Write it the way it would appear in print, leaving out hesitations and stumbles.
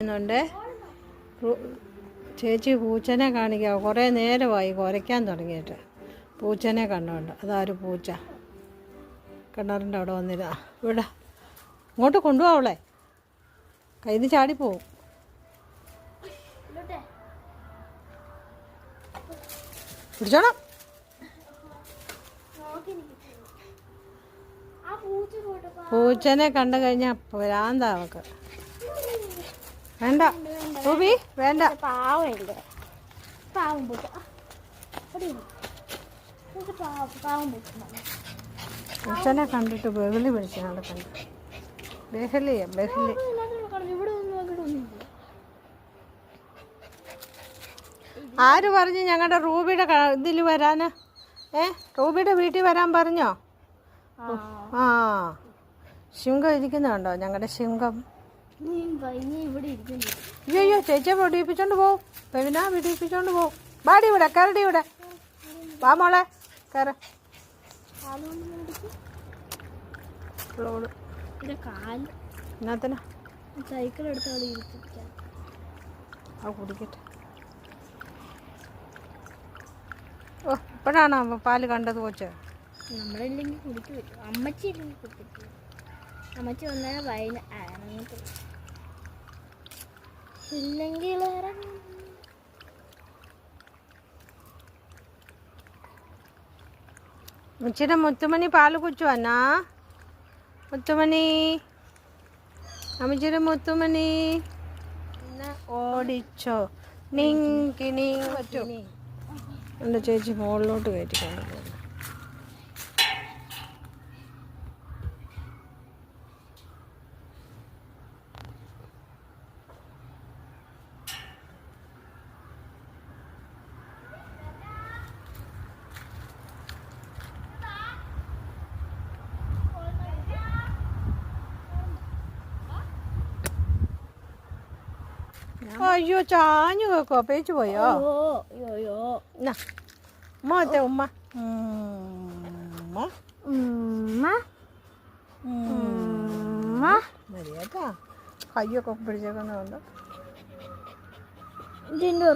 ുണ്ട് ചേച്ചി പൂച്ചനെ കാണിക്കുക. കുറേ നേരമായി കുരയ്ക്കാൻ തുടങ്ങിയിട്ട്. പൂച്ചനെ കണ്ടുകൊണ്ട് അതൊരു പൂച്ച കിണറിൻ്റെ അവിടെ വന്നിരുന്ന ഇവിടെ ഇങ്ങോട്ട് കൊണ്ടുപോവളെ കയ്യിൽ നിന്ന് ചാടിപ്പോവും. പിടിച്ചോണം. പൂച്ചനെ കണ്ടു കഴിഞ്ഞാൽ ഭ്രാന്താ അവക്ക്. വേണ്ട റൂബി വേണ്ട. പൂച്ചനെ കണ്ടിട്ട് ബഹളി പിടിച്ചു നടക്കണ്ട. ബഹളി. ആര് പറഞ്ഞു ഞങ്ങളുടെ റൂബിയുടെ ഇതിൽ വരാന്? റൂബിയുടെ വീട്ടിൽ വരാൻ പറഞ്ഞോ? ആ ശിങ്കം ഇരിക്കുന്നുണ്ടോ? ഞങ്ങളുടെ ശിങ്കം. അയ്യോ ചേച്ചിയെ വെടിയിപ്പിച്ചോണ്ട് പോവും. പെവിനാ വെടിയിപ്പിച്ചോണ്ട് പോവും. വാടി ഇവിടെ കരടി ഇവിടെ വാ മോളെ കയറ. എന്നാത്തിനാ സൈക്കിൾ എടുത്ത് കുടിക്കട്ടെ. ഓ ഇപ്പോഴാണോ പാല് കണ്ടത് കൊച്ച്? നമ്മളില്ലെങ്കിൽ കുടിച്ചു പറ്റും. അമ്മച്ചി ഇല്ലെങ്കിൽ കുടിപ്പിക്കും. അമ്മച്ചി വന്നാൽ ഇല്ലെങ്കിൽ അമ്മച്ചിയുടെ മുത്തുമണി പാല് കുടിച്ചു വന്നാ? മുത്തുമണി അമ്മച്ചിയുടെ മുത്തുമണി ഓടിച്ചോ? നീങ്കിണി പറ്റോ? എൻ്റെ ചേച്ചി മുകളിലോട്ട് കയറ്റിക്കാണ് പോകുന്നത്. അയ്യോ ചാഞ്ഞു കേക്കോ? പേച്ചു പോയോ? മോത്തെ ഉമ്മ മതിയേട്ടാ. കയ്യൊക്കെ പിടിച്ചേക്കുന്നുണ്ട്. ഇതിൻ്റെ